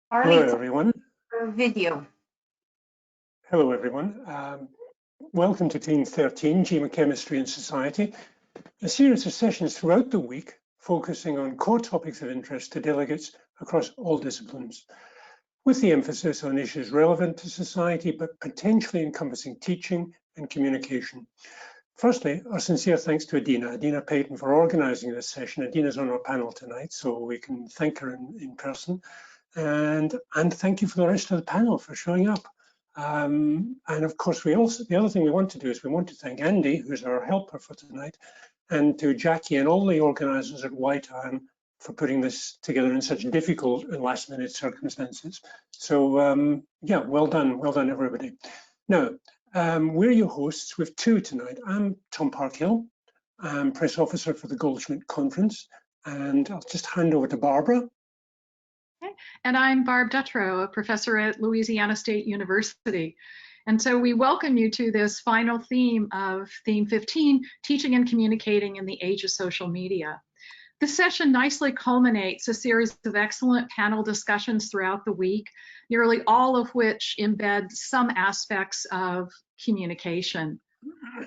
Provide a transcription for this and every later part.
Hello, Arlie, everyone. video. Hello, everyone. Welcome to Team 13, Geochemistry and Society, a series of sessions throughout the week focusing on core topics of interest to delegates across all disciplines, with the emphasis on issues relevant to society, but potentially encompassing teaching and communication. Firstly, our sincere thanks to Adina Payton, for organizing this session. Adina's on our panel tonight, so we can thank her in person. And thank you for the rest of the panel for showing up. And of course, the other thing we want to do is we want to thank Andy, who's our helper for tonight, and to Jackie and all the organizers at White Iron for putting this together in such difficult and last minute circumstances. So yeah, well done everybody. Now, we're your hosts with two tonight. I'm Tom Parkhill. I'm press officer for the Goldschmidt Conference, and I'll just hand over to Barbara. Okay. And I'm Barb Dutrow, a professor at Louisiana State University. And so we welcome you to this final theme of Theme 15, Teaching and Communicating in the Age of Social Media. This session nicely culminates a series of excellent panel discussions throughout the week, nearly all of which embed some aspects of communication.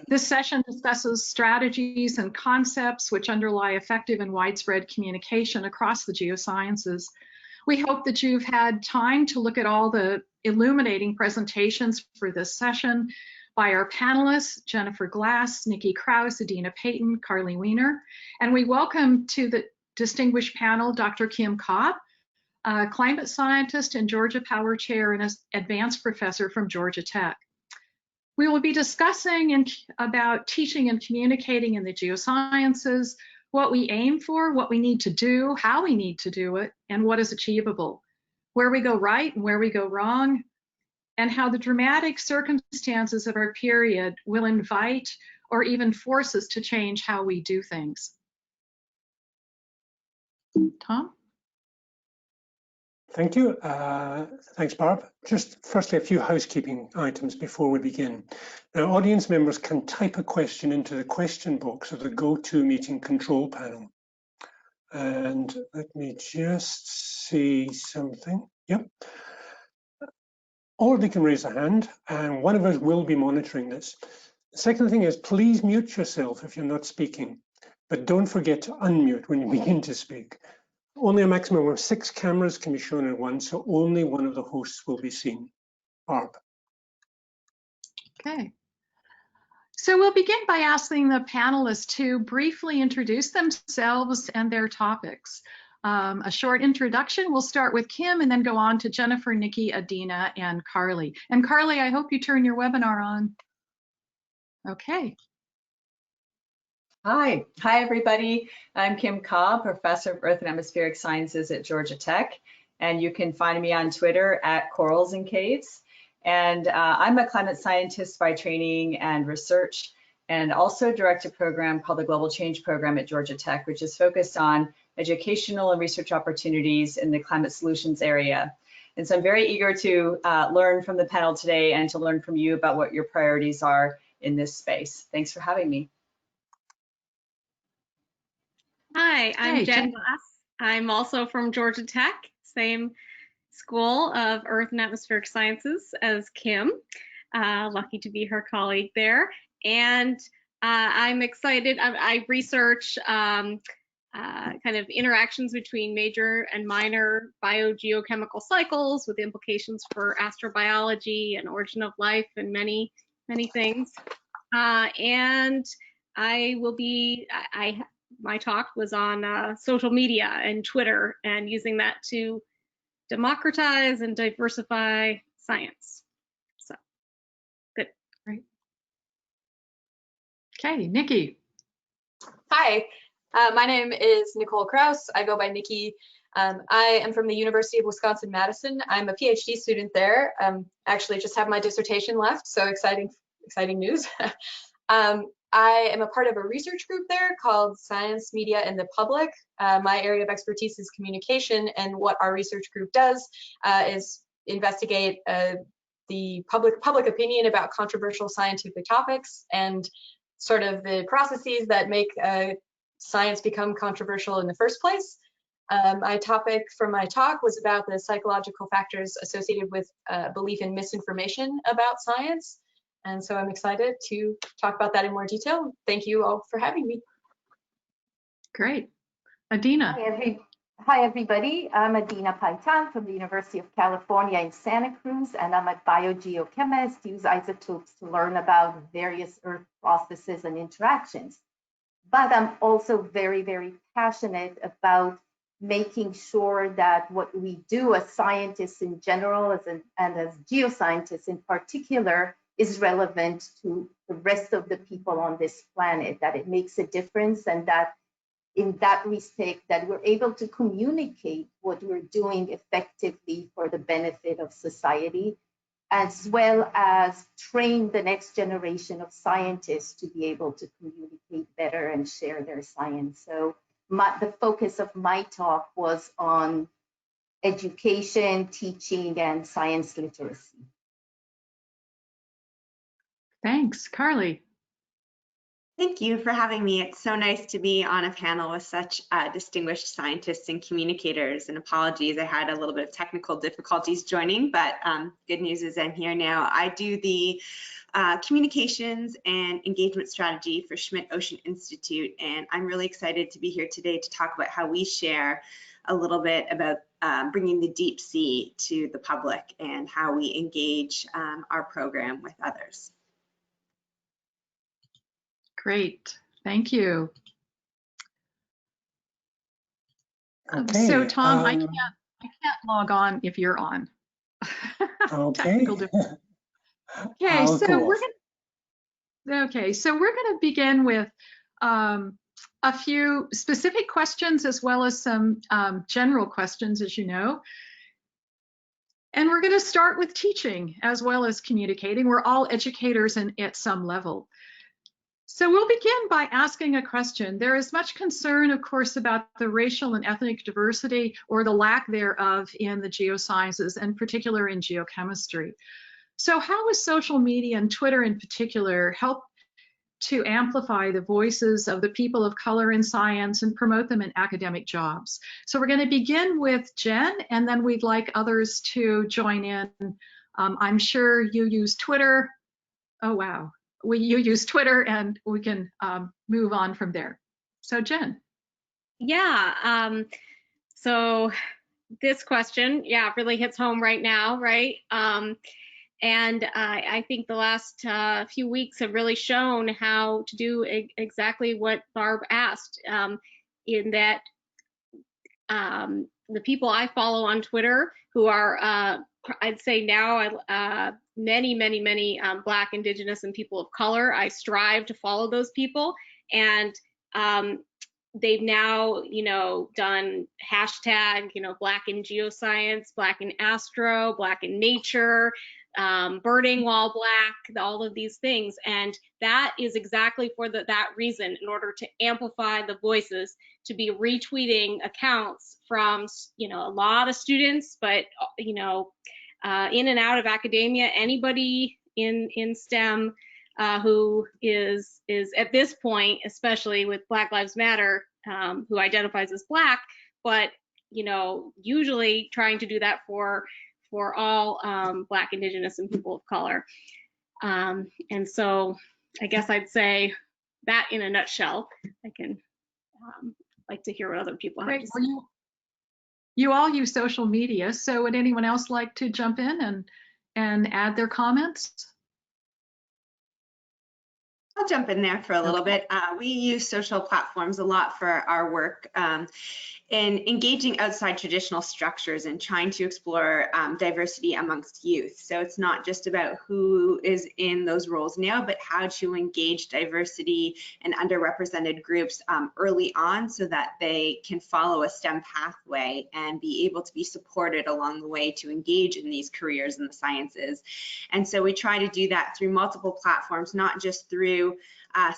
This session discusses strategies and concepts which underlie effective and widespread communication across the geosciences. We hope that you've had time to look at all the illuminating presentations for this session by our panelists, Jennifer Glass, Nicole Kraus, Adina Payton, Carly Weiner. And we welcome to the distinguished panel, Dr. Kim Cobb, a climate scientist and Georgia Power Chair and advanced professor from Georgia Tech. We will be discussing about teaching and communicating in the geosciences, what we aim for, what we need to do, how we need to do it, and what is achievable, where we go right and where we go wrong, and how the dramatic circumstances of our period will invite or even force us to change how we do things. Tom? Thank you. Thanks, Barb. Just firstly, a few housekeeping items before we begin. Now, audience members can type a question into the question box of the GoToMeeting control panel. And let me just see something. Yep. Or they can raise a hand, and one of us will be monitoring this. The second thing is, please mute yourself if you're not speaking, but don't forget to unmute when you begin to speak. Only a maximum of 6 cameras can be shown at once, so only one of the hosts will be seen. Barb. Okay. So we'll begin by asking the panelists to briefly introduce themselves and their topics. A short introduction. We'll start with Kim and then go on to Jennifer, Nikki, Adina, and Carly. And Carly, I hope you turn your webinar on. Okay. Hi everybody. I'm Kim Cobb, professor of Earth and Atmospheric Sciences at Georgia Tech, and you can find me on Twitter at Corals and Caves. And I'm a climate scientist by training and research, and also direct a program called the Global Change Program at Georgia Tech, which is focused on educational and research opportunities in the climate solutions area. And so I'm very eager to learn from the panel today and to learn from you about what your priorities are in this space. Thanks for having me. Hi, I'm Jen Glass. I'm also from Georgia Tech, same School of Earth and Atmospheric Sciences as Kim. Lucky to be her colleague there. And I'm excited. I research kind of interactions between major and minor biogeochemical cycles with implications for astrobiology and origin of life and many, many things. And I will be, my talk was on social media and Twitter and using that to democratize and diversify science. So, good. Great. Okay, Nikki. Hi, my name is Nicole Kraus. I go by Nikki. I am from the University of Wisconsin-Madison. I'm a PhD student there. Actually just have my dissertation left, so exciting news. I am a part of a research group there called Science, Media, and the Public. My area of expertise is communication, and what our research group does is investigate the public opinion about controversial scientific topics and sort of the processes that make science become controversial in the first place. My topic for my talk was about the psychological factors associated with belief in misinformation about science. And so I'm excited to talk about that in more detail. Thank you all for having me. Great. Adina. Hi, everybody. I'm Adina Paitan from the University of California in Santa Cruz, and I'm a biogeochemist, use isotopes to learn about various Earth processes and interactions. But I'm also very, very passionate about making sure that what we do as scientists in general and as geoscientists in particular is relevant to the rest of the people on this planet, that it makes a difference, and that in that respect that we're able to communicate what we're doing effectively for the benefit of society, as well as train the next generation of scientists to be able to communicate better and share their science. So the focus of my talk was on education, teaching, and science literacy. Thanks. Carly. Thank you for having me. It's so nice to be on a panel with such distinguished scientists and communicators. And apologies, I had a little bit of technical difficulties joining, but good news is I'm here now. I do the communications and engagement strategy for Schmidt Ocean Institute, and I'm really excited to be here today to talk about how we share a little bit about bringing the deep sea to the public and how we engage our program with others. Great, thank you. Okay, so Tom, I can't log on if you're on. Okay. Technical difficulty. Okay, so we're gonna begin with a few specific questions as well as some general questions, as you know. And we're going to start with teaching as well as communicating. We're all educators at some level. So we'll begin by asking a question. There is much concern, of course, about the racial and ethnic diversity or the lack thereof in the geosciences, and in particular in geochemistry. So how has social media and Twitter in particular helped to amplify the voices of the people of color in science and promote them in academic jobs? So we're going to begin with Jen, and then we'd like others to join in. I'm sure you use Twitter. Oh, wow. You use Twitter, and we can move on from there. So Jen. Yeah, so this question, really hits home right now, right? And I think the last few weeks have really shown how to do exactly what Barb asked, in that the people I follow on Twitter, who are, I'd say now, many Black, Indigenous, and people of color, I strive to follow those people. And they've now, done hashtag, Black in geoscience, Black in astro, Black in nature, birding while Black, all of these things. And that is exactly for that reason, in order to amplify the voices, to be retweeting accounts from, a lot of students, but, in and out of academia, anybody in STEM who is at this point, especially with Black Lives Matter, who identifies as Black, but, usually trying to do that for all Black, Indigenous, and people of color. And so I guess I'd say that in a nutshell. I can like to hear what other people have to say. Well, you all use social media, so would anyone else like to jump in and add their comments? I'll jump in there for a little bit. We use social platforms a lot for our work in engaging outside traditional structures and trying to explore diversity amongst youth. So it's not just about who is in those roles now, but how to engage diversity and underrepresented groups early on so that they can follow a STEM pathway and be able to be supported along the way to engage in these careers in the sciences. And so we try to do that through multiple platforms, not just through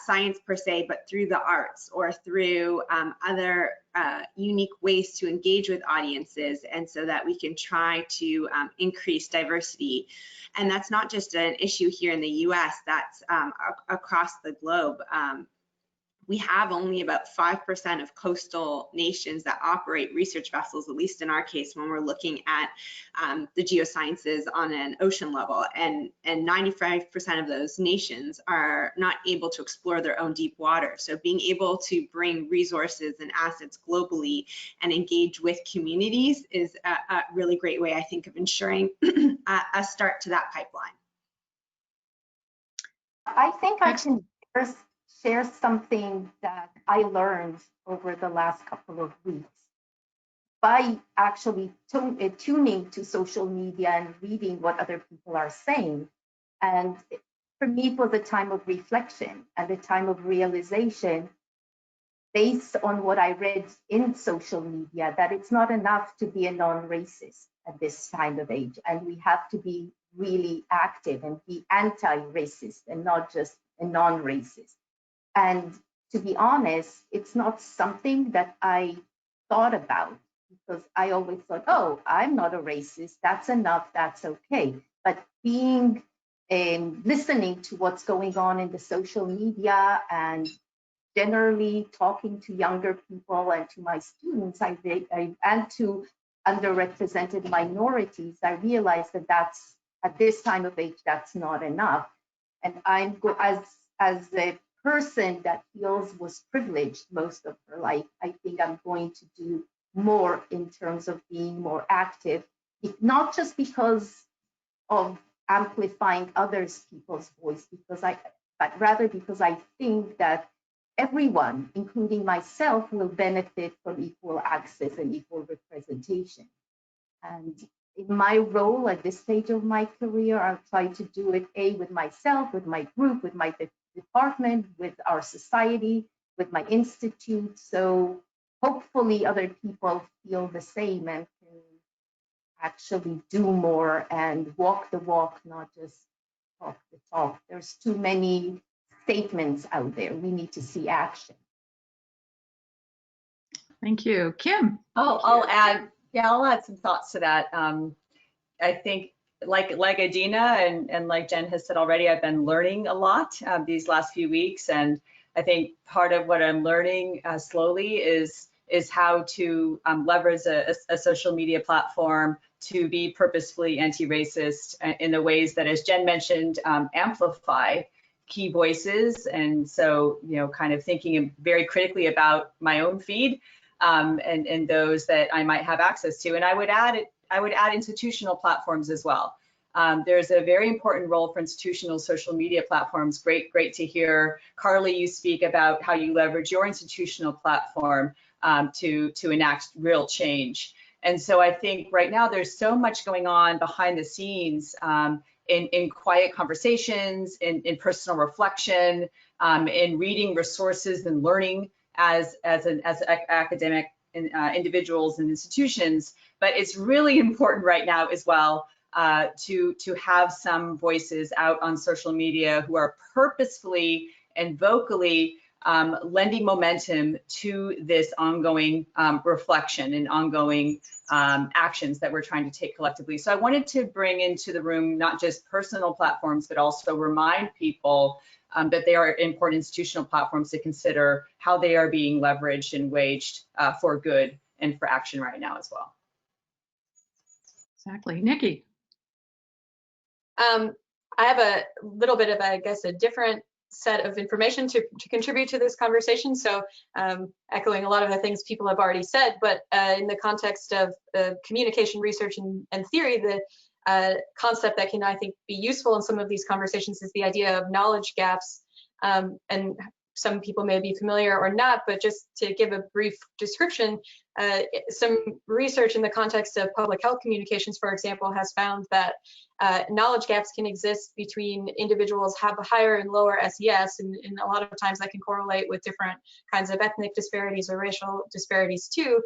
science per se, but through the arts or through other unique ways to engage with audiences, and so that we can try to increase diversity. And that's not just an issue here in the US, that's across the globe. we have only about 5% of coastal nations that operate research vessels, at least in our case, when we're looking at the geosciences on an ocean level. And 95% of those nations are not able to explore their own deep water. So being able to bring resources and assets globally and engage with communities is a really great way, I think, of ensuring a start to that pipeline. I think I can first share something that I learned over the last couple of weeks by actually tuning to social media and reading what other people are saying. And for me, it was a time of reflection and a time of realization based on what I read in social media, that it's not enough to be a non-racist at this time of age. And we have to be really active and be anti-racist and not just a non-racist. And to be honest, it's not something that I thought about, because I always thought, oh, I'm not a racist, that's enough, that's okay. But being listening to what's going on in the social media and generally talking to younger people and to my students and to underrepresented minorities, I realized that that's, at this time of age, that's not enough. And I'm as a person that feels was privileged most of her life, I think I'm going to do more in terms of being more active, not just because of amplifying others people's voice, but rather because I think that everyone, including myself, will benefit from equal access and equal representation. And in my role at this stage of my career, I'll try to do it with myself, with my group, with my department, with our society, with my institute. So hopefully other people feel the same and can actually do more and walk the walk, not just talk the talk. There's too many statements out there. We need to see action. Thank you. Kim? I'll add some thoughts to that. I think like Adina and like Jen has said already, I've been learning a lot these last few weeks, and I think part of what I'm learning slowly is how to leverage a social media platform to be purposefully anti-racist in the ways that, as Jen mentioned, amplify key voices. And so, kind of thinking very critically about my own feed and those that I might have access to. And I would add institutional platforms as well. There's a very important role for institutional social media platforms. Great to hear, Carly, you speak about how you leverage your institutional platform to enact real change. And so I think right now there's so much going on behind the scenes in quiet conversations, in personal reflection, in reading resources and learning as academic individuals and institutions. But it's really important right now as well to have some voices out on social media who are purposefully and vocally lending momentum to this ongoing reflection and ongoing actions that we're trying to take collectively. So I wanted to bring into the room not just personal platforms, but also remind people that they are important institutional platforms to consider how they are being leveraged and waged for good and for action right now as well. Exactly. Nikki? I have a little bit of, I guess, a different set of information to contribute to this conversation. So echoing a lot of the things people have already said, but in the context of communication research and theory, the concept that can, I think, be useful in some of these conversations is the idea of knowledge gaps. And some people may be familiar or not, but just to give a brief description, some research in the context of public health communications, for example, has found that knowledge gaps can exist between individuals have a higher and lower SES, and a lot of times that can correlate with different kinds of ethnic disparities or racial disparities too.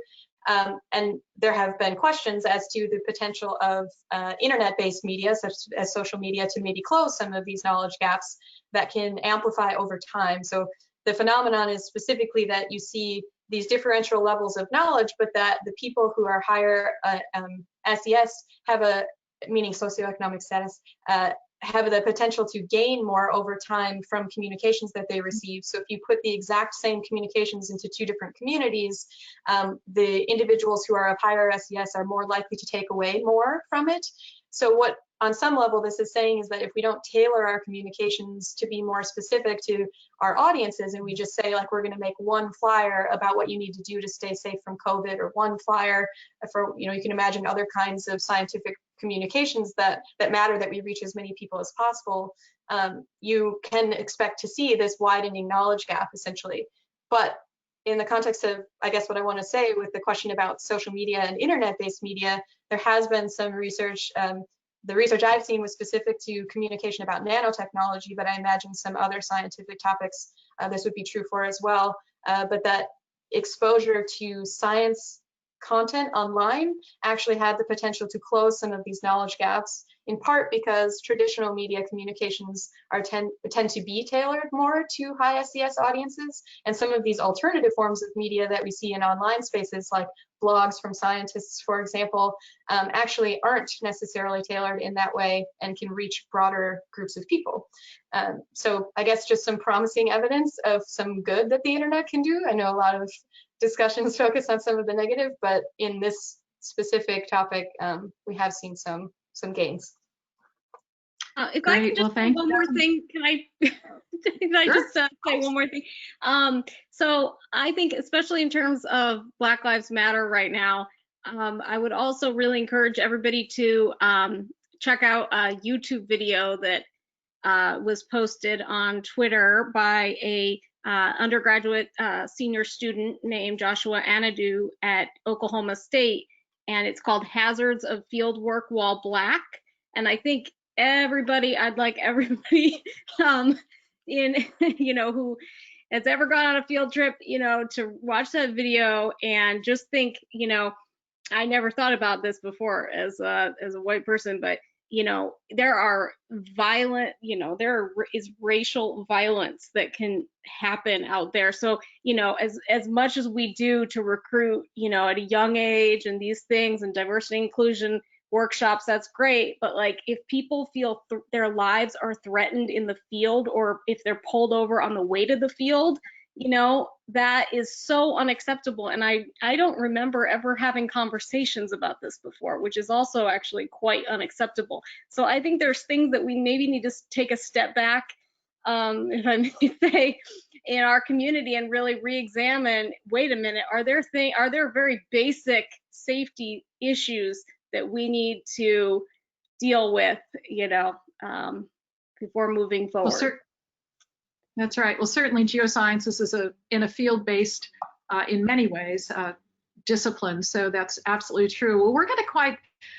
And there have been questions as to the potential of internet-based media, such as social media, to maybe close some of these knowledge gaps that can amplify over time. So the phenomenon is specifically that you see these differential levels of knowledge, but that the people who are higher SES have meaning socioeconomic status, have the potential to gain more over time from communications that they receive. So if you put the exact same communications into two different communities, the individuals who are of higher SES are more likely to take away more from it. So what on some level this is saying is that if we don't tailor our communications to be more specific to our audiences, and we just say like we're going to make one flyer about what you need to do to stay safe from COVID, or one flyer for, you can imagine other kinds of scientific communications that matter, that we reach as many people as possible, you can expect to see this widening knowledge gap essentially. But in the context of, I guess what I want to say with the question about social media and internet-based media, there has been some research. The research I've seen was specific to communication about nanotechnology, but I imagine some other scientific topics this would be true for as well. But that exposure to science content online actually had the potential to close some of these knowledge gaps, in part because traditional media communications tend to be tailored more to high SES audiences, and some of these alternative forms of media that we see in online spaces, like blogs from scientists, for example, actually aren't necessarily tailored in that way and can reach broader groups of people. So I guess just some promising evidence of some good that the internet can do. I know a lot of discussions focus on some of the negative, but in this specific topic, we have seen some gains. If Great. I could just say one more thing, can I just say one more thing? So I think, especially in terms of Black Lives Matter right now, I would also really encourage everybody to check out a YouTube video that was posted on Twitter by a undergraduate senior student named Joshua Anadu at Oklahoma State, and it's called Hazards of Fieldwork While Black. And I think I'd like everybody who has ever gone on a field trip, to watch that video and just think, I never thought about this before as a white person, but there are there is racial violence that can happen out there. So, as much as we do to recruit, at a young age and these things and diversity inclusion workshops, that's great. But like, if people feel their lives are threatened in the field, or if they're pulled over on the way to the field, that is so unacceptable. And I don't remember ever having conversations about this before, which is also actually quite unacceptable. So I think there's things that we maybe need to take a step back, if I may say, in our community and really re-examine, wait a minute, are there very basic safety issues that we need to deal with, before moving forward? Well, that's right. Well, certainly geosciences is in a field-based, in many ways, discipline. So that's absolutely true. Well, we're going to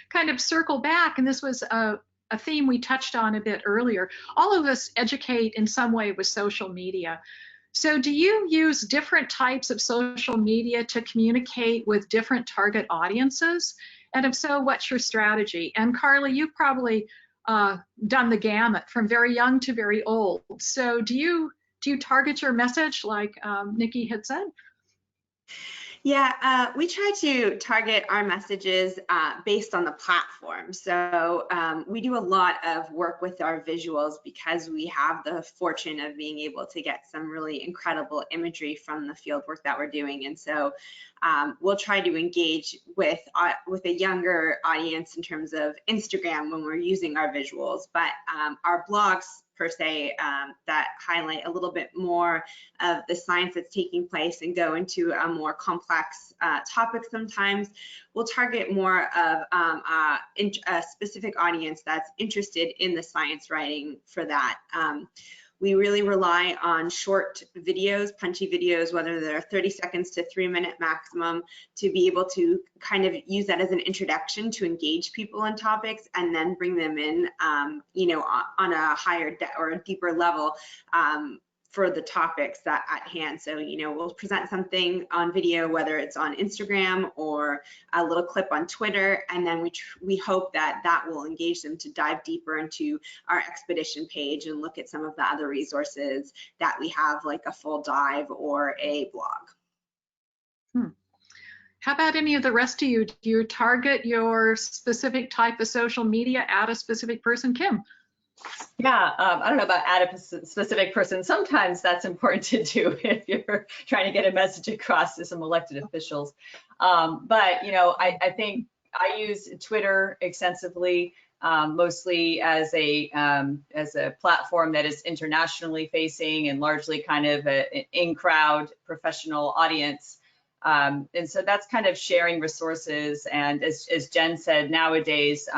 kind of circle back, and this was a theme we touched on a bit earlier. All of us educate in some way with social media. So do you use different types of social media to communicate with different target audiences? And if so, what's your strategy? And Carly, you've probably done the gamut from very young to very old. So do you target your message like Nikki had said? Yeah, we try to target our messages based on the platform. So we do a lot of work with our visuals because we have the fortune of being able to get some really incredible imagery from the field work that we're doing. And so we'll try to engage with a younger audience in terms of Instagram when we're using our visuals, but our blogs per se that highlight a little bit more of the science that's taking place and go into a more complex topic sometimes. We'll target more of a specific audience that's interested in the science writing for that. We really rely on short videos, punchy videos, whether they're 30 seconds to 3-minute maximum, to be able to kind of use that as an introduction to engage people in topics and then bring them in, on a higher or a deeper level for the topics that at hand. So, we'll present something on video, whether it's on Instagram or a little clip on Twitter, and then we hope that will engage them to dive deeper into our expedition page and look at some of the other resources that we have, like a full dive or a blog. How about any of the rest of you? Do you target your specific type of social media at a specific person? Kim? Yeah, I don't know about add a specific person. Sometimes that's important to do if you're trying to get a message across to some elected officials. But you know, I think I use Twitter extensively, mostly as a platform that is internationally facing and largely kind of an in-crowd professional audience. And so that's kind of sharing resources, and as Jen said, nowadays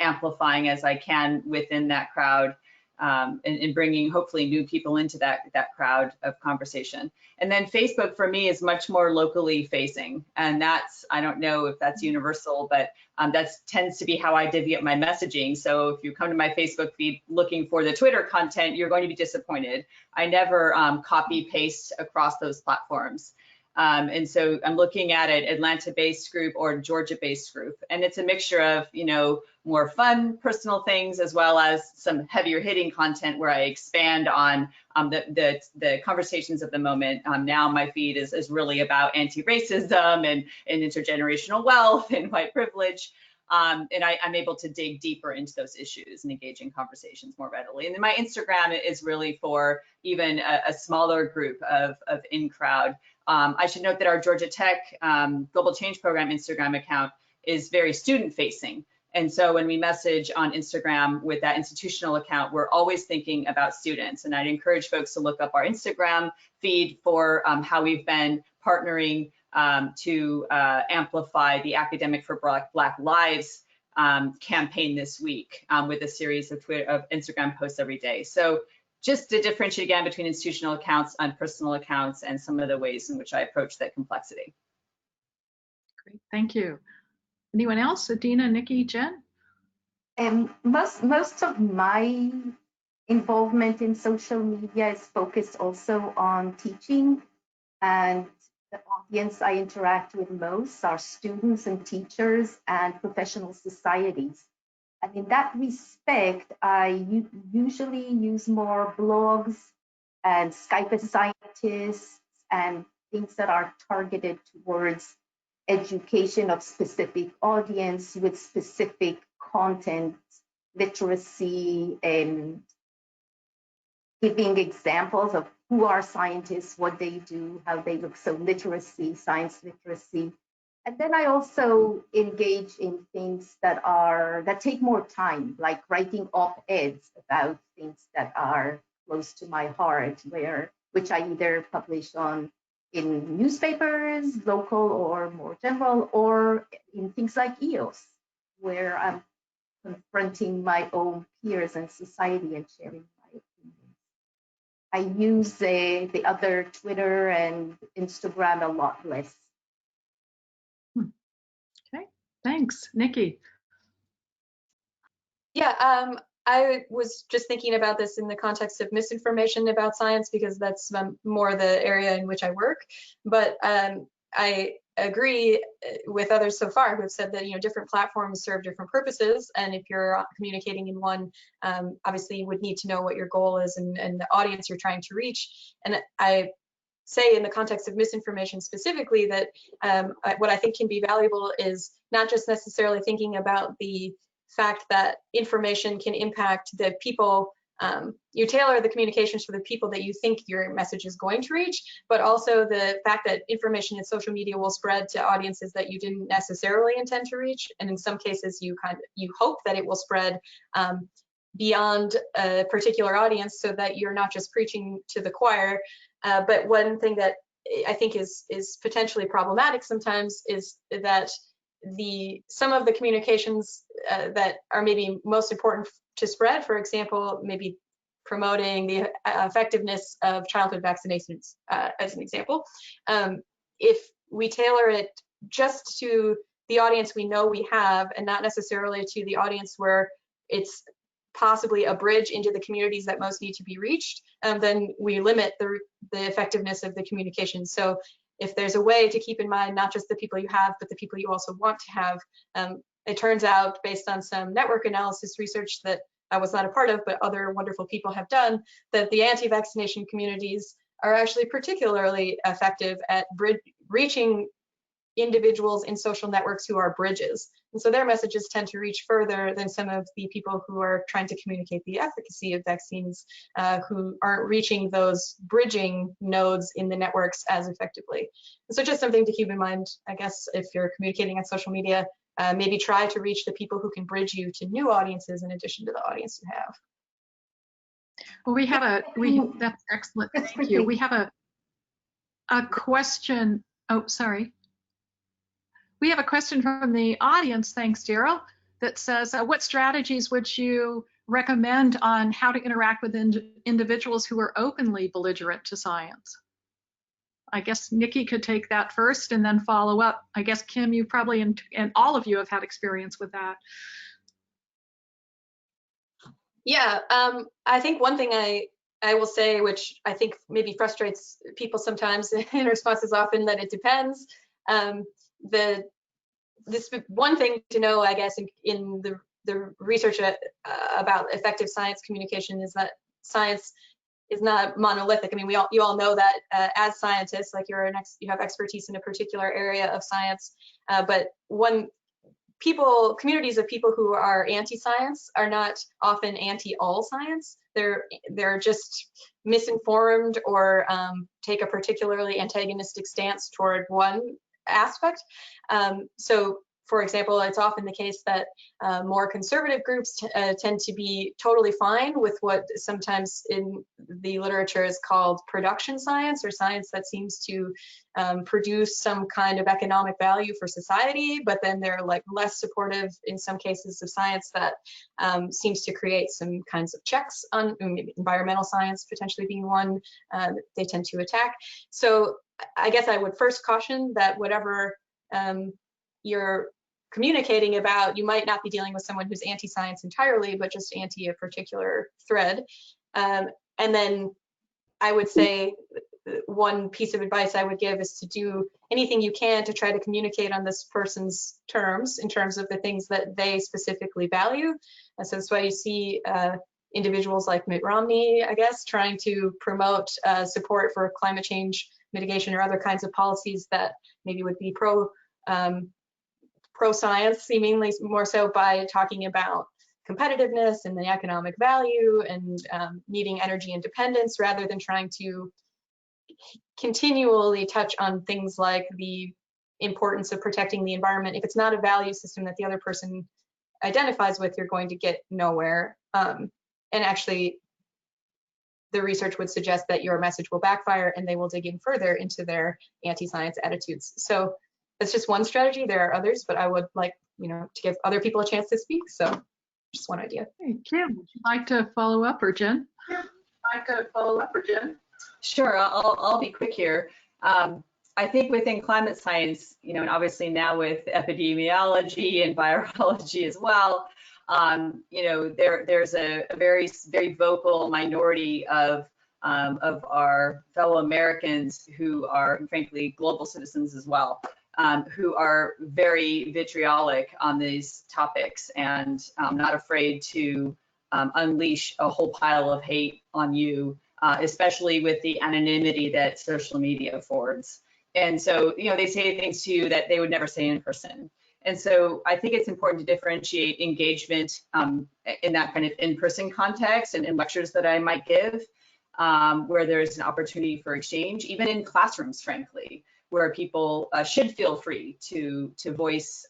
amplifying as I can within that crowd, and bringing hopefully new people into that crowd of conversation. And then Facebook for me is much more locally facing, and that's, I don't know if that's universal, but that tends to be how I divvy up my messaging. So if you come to my Facebook feed looking for the Twitter content, you're going to be disappointed. I never copy paste across those platforms. And so I'm looking at an Atlanta-based group or Georgia-based group, and it's a mixture of, you know, more fun personal things as well as some heavier hitting content where I expand on the conversations of the moment. Now my feed is really about anti-racism and intergenerational wealth and white privilege. And I'm able to dig deeper into those issues and engage in conversations more readily. And then my Instagram is really for even a smaller group of in-crowd. I should note that our Georgia Tech Global Change Program Instagram account is very student-facing. And so when we message on Instagram with that institutional account, we're always thinking about students. And I'd encourage folks to look up our Instagram feed for how we've been partnering to amplify the Academic for Black Lives campaign this week with a series of Instagram posts every day. So just to differentiate again between institutional accounts and personal accounts and some of the ways in which I approach that complexity. Great, thank you. Anyone else? Adina, Nikki, Jen? Most of my involvement in social media is focused also on teaching, and the audience I interact with most are students and teachers and professional societies. And in that respect, I usually use more blogs and Skype as scientists and things that are targeted towards education of specific audience with specific content, literacy, and giving examples of who are scientists, what they do, how they look. So literacy, science literacy. And then I also engage in things that take more time, like writing op-eds about things that are close to my heart, which I either publish in newspapers, local or more general, or in things like EOS, where I'm confronting my own peers and society and sharing my opinions. I use the other Twitter and Instagram a lot less. Okay, thanks. Nikki. Yeah, I was just thinking about this in the context of misinformation about science, because that's more the area in which I work. But I agree with others so far who have said that, you know, different platforms serve different purposes, and if you're communicating in one, obviously you would need to know what your goal is and the audience you're trying to reach. And I say in the context of misinformation specifically that what I think can be valuable is not just necessarily thinking about the fact that information can impact the people. You tailor the communications for the people that you think your message is going to reach, but also the fact that information in social media will spread to audiences that you didn't necessarily intend to reach, and in some cases you hope that it will spread beyond a particular audience, so that you're not just preaching to the choir. But one thing that I think is potentially problematic sometimes is that some of the communications that are maybe most important to spread, for example, maybe promoting the effectiveness of childhood vaccinations, as an example. If we tailor it just to the audience we know we have, and not necessarily to the audience where it's possibly a bridge into the communities that most need to be reached, then we limit the effectiveness of the communication. So if there's a way to keep in mind not just the people you have, but the people you also want to have, it turns out, based on some network analysis research that I was not a part of, but other wonderful people have done, that the anti-vaccination communities are actually particularly effective at reaching individuals in social networks who are bridges. And so their messages tend to reach further than some of the people who are trying to communicate the efficacy of vaccines, who aren't reaching those bridging nodes in the networks as effectively. So just something to keep in mind, I guess, if you're communicating on social media, maybe try to reach the people who can bridge you to new audiences in addition to the audience you have. Well, that's excellent. Thank you. We have a question. Oh, sorry. We have a question from the audience, thanks, Daryl, that says, what strategies would you recommend on how to interact with individuals who are openly belligerent to science? I guess Nikki could take that first and then follow up. I guess, Kim, you probably, and all of you have had experience with that. Yeah, I think one thing I will say, which I think maybe frustrates people sometimes in response is often that it depends. This one thing to know, I guess, in the research about effective science communication is that science is not monolithic. I mean, you all know that as scientists, like you have expertise in a particular area of science, but communities of people who are anti-science are not often anti-all science. They're just misinformed or take a particularly antagonistic stance toward one aspect. So, for example, it's often the case that more conservative groups tend to be totally fine with what sometimes in the literature is called production science, or science that seems to produce some kind of economic value for society, but then they're like less supportive in some cases of science that seems to create some kinds of checks on environmental science potentially being one they tend to attack. So I guess I would first caution that whatever you're communicating about, you might not be dealing with someone who's anti-science entirely, but just anti a particular thread. And then I would say one piece of advice I would give is to do anything you can to try to communicate on this person's terms, in terms of the things that they specifically value. And so that's why you see individuals like Mitt Romney, I guess, trying to promote support for climate change mitigation or other kinds of policies that maybe would be pro-science, seemingly more so by talking about competitiveness and the economic value and needing energy independence, rather than trying to continually touch on things like the importance of protecting the environment. If it's not a value system that the other person identifies with, you're going to get nowhere. And actually, the research would suggest that your message will backfire and they will dig in further into their anti-science attitudes. So that's just one strategy. There are others, but I would like, to give other people a chance to speak. So just one idea. Hey, Kim, would you like to follow up, or Jen? Sure, I'll be quick here. I think within climate science, and obviously now with epidemiology and virology as well, there's a very, very vocal minority of our fellow Americans who are, frankly, global citizens as well, who are very vitriolic on these topics and not afraid to unleash a whole pile of hate on you, especially with the anonymity that social media affords. And so, they say things to you that they would never say in person. And so I think it's important to differentiate engagement in that kind of in-person context and in lectures that I might give, where there's an opportunity for exchange, even in classrooms, frankly, where people should feel free to voice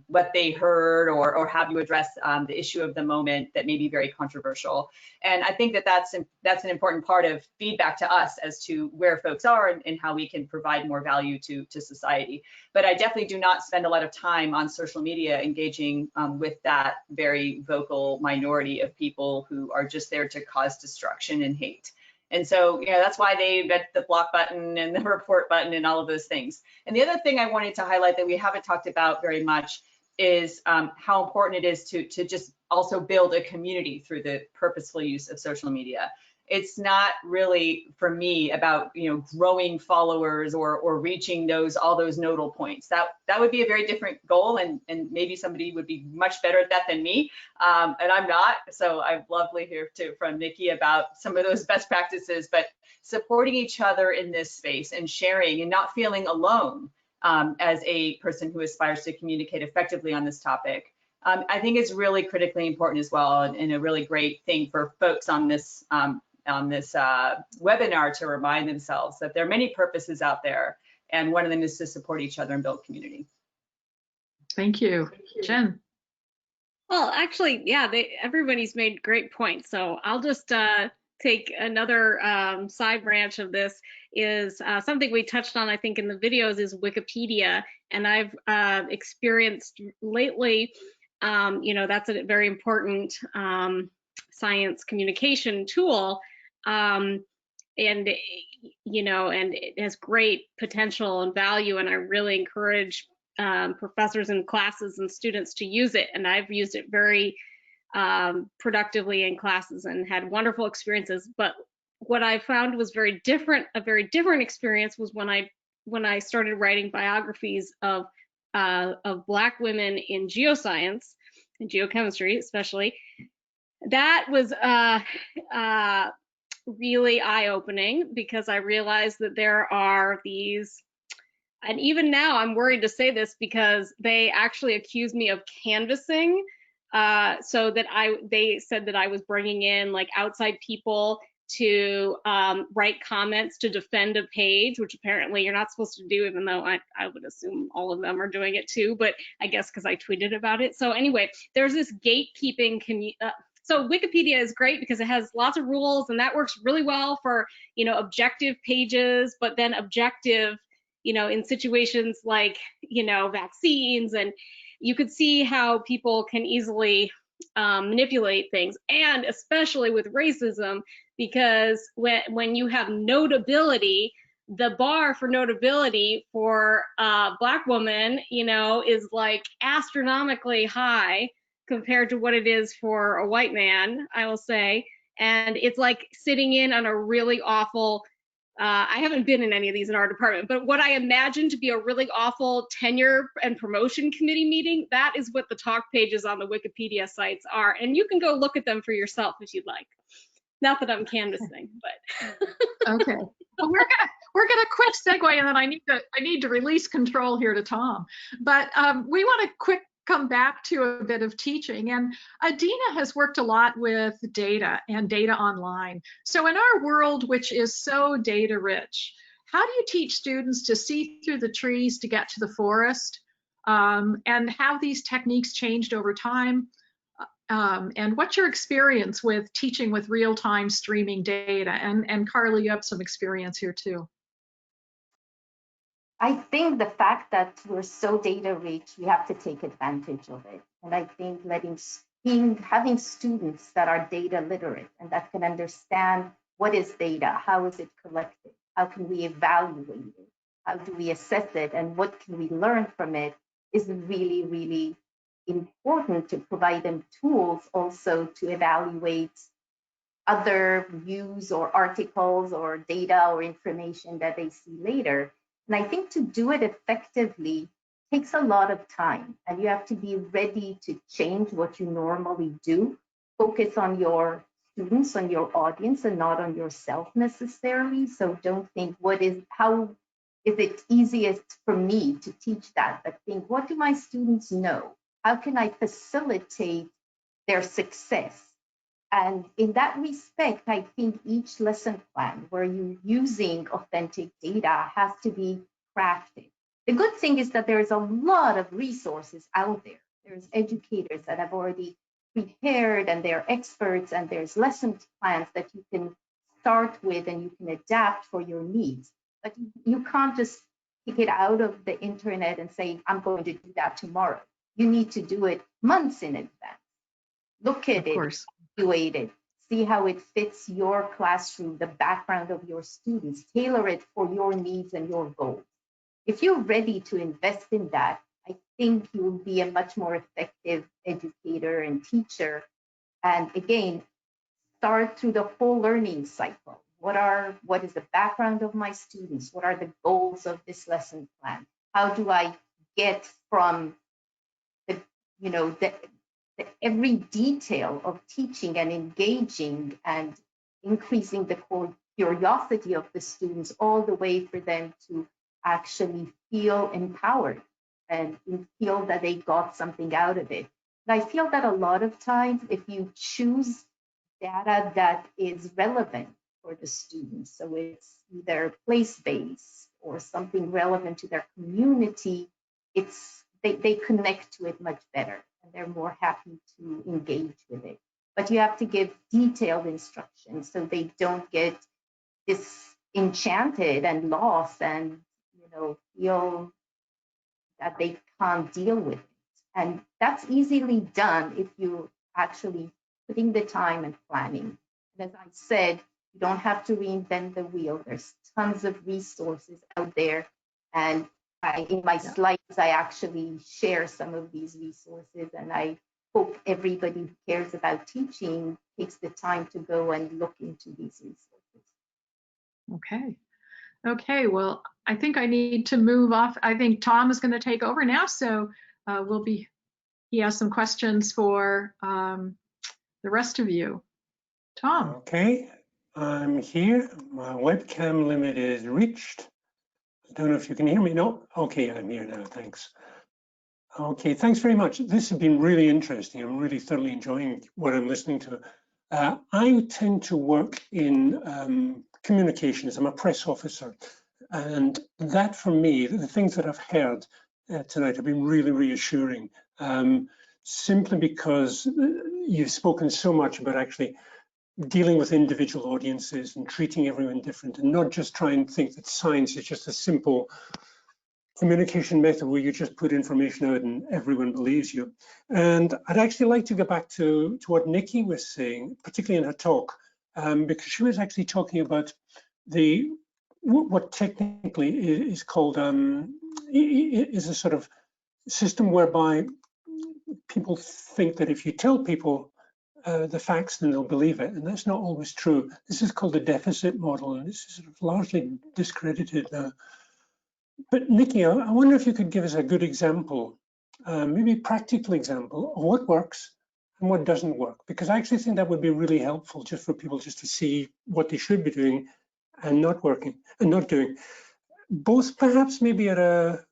what they heard or have you address the issue of the moment that may be very controversial. And I think that's an important part of feedback to us as to where folks are and how we can provide more value to society. But I definitely do not spend a lot of time on social media engaging with that very vocal minority of people who are just there to cause destruction and hate. And so, that's why they invent the block button and the report button and all of those things. And the other thing I wanted to highlight that we haven't talked about very much is how important it is to just also build a community through the purposeful use of social media. It's not really, for me, about growing followers or reaching all those nodal points. That would be a very different goal, and maybe somebody would be much better at that than me, and I'm not. So I'd love to hear from Nikki about some of those best practices, but supporting each other in this space and sharing and not feeling alone as a person who aspires to communicate effectively on this topic. I think it's really critically important as well, and a really great thing for folks on this webinar to remind themselves that there are many purposes out there, and one of them is to support each other and build community. Thank you. Jen. Well, actually, yeah, everybody's made great points. So I'll just take another side branch of this is something we touched on, I think, in the videos is Wikipedia. And I've experienced lately, that's a very important science communication tool. And it has great potential and value. And I really encourage professors and classes and students to use it, and I've used it very productively in classes and had wonderful experiences. But what I found was a very different experience was when I started writing biographies of Black women in geoscience and geochemistry, especially. That was really eye-opening, because I realized that there are these. And even now, I'm worried to say this because they actually accused me of canvassing, so that they said that I was bringing in like outside people to write comments to defend a page, which apparently you're not supposed to do, even though I would assume all of them are doing it too, but I guess because I tweeted about it. So anyway, there's this gatekeeping so Wikipedia is great because it has lots of rules, and that works really well for, objective pages, but then objective, in situations like, vaccines, and you could see how people can easily manipulate things, and especially with racism, because when you have notability, the bar for notability for a Black woman, is like astronomically high compared to what it is for a white man, I will say. And it's like sitting in on a really awful, I haven't been in any of these in our department, but what I imagine to be a really awful tenure and promotion committee meeting, that is what the talk pages on the Wikipedia sites are. And you can go look at them for yourself if you'd like. Not that I'm canvassing, but. Okay. Well, we're gonna quick segue, and then I need to release control here to Tom. But we want to come back to a bit of teaching, and Adina has worked a lot with data and data online. So in our world, which is so data rich, how do you teach students to see through the trees to get to the forest, and how these techniques changed over time? And what's your experience with teaching with real-time streaming data? And Carly, you have some experience here too. I think the fact that we're so data rich, we have to take advantage of it. And I think having students that are data literate and that can understand what is data, how is it collected, how can we evaluate it, how do we assess it, and what can we learn from it is really, really important to provide them tools also to evaluate other views or articles or data or information that they see later. And I think to do it effectively takes a lot of time, and you have to be ready to change what you normally do, focus on your students, on your audience, and not on yourself necessarily. So don't think how is it easiest for me to teach that, but think, what do my students know? How can I facilitate their success? And in that respect, I think each lesson plan where you're using authentic data has to be crafted. The good thing is that there's a lot of resources out there. There's educators that have already prepared, and they're experts, and there's lesson plans that you can start with and you can adapt for your needs. But you can't just pick it out of the internet and say, I'm going to do that tomorrow. You need to do it months in advance. Look at it, evaluate it, see how it fits your classroom, the background of your students, tailor it for your needs and your goals. If you're ready to invest in that, I think you'll be a much more effective educator and teacher. And again, start through the whole learning cycle. What is the background of my students? What are the goals of this lesson plan? How do I get from every detail of teaching and engaging and increasing the curiosity of the students all the way for them to actually feel empowered and feel that they got something out of it. And I feel that a lot of times, if you choose data that is relevant for the students, so it's either place-based or something relevant to their community, they connect to it much better and they're more happy to engage with it. But you have to give detailed instructions so they don't get disenchanted and lost and feel that they can't deal with it. And that's easily done if you actually putting the time and planning. And as I said, you don't have to reinvent the wheel. There's tons of resources out there. And in my slides, I actually share some of these resources. And I hope everybody who cares about teaching takes the time to go and look into these resources. Okay. Okay, well, I think I need to move off. I think Tom is going to take over now. So he has some questions for the rest of you. Tom. Okay, I'm here. My webcam limit is reached. I don't know if you can hear me. No? Okay, I'm here now. Thanks. Okay, thanks very much. This has been really interesting. I'm really thoroughly enjoying what I'm listening to. I tend to work in communications. I'm a press officer. And that, for me, the things that I've heard tonight have been really reassuring, simply because you've spoken so much about actually dealing with individual audiences and treating everyone different, and not just try and think that science is just a simple communication method where you just put information out and everyone believes you. And I'd actually like to go back to what Nikki was saying, particularly in her talk, because she was actually talking about what technically is called is a sort of system whereby people think that if you tell people the facts, then they'll believe it, and that's not always true. This is called the deficit model, and this is sort of largely discredited now. But Nikki, I wonder if you could give us a good example, maybe a practical example of what works and what doesn't work, because I actually think that would be really helpful just for people just to see what they should be doing and not working and not doing, both perhaps maybe at a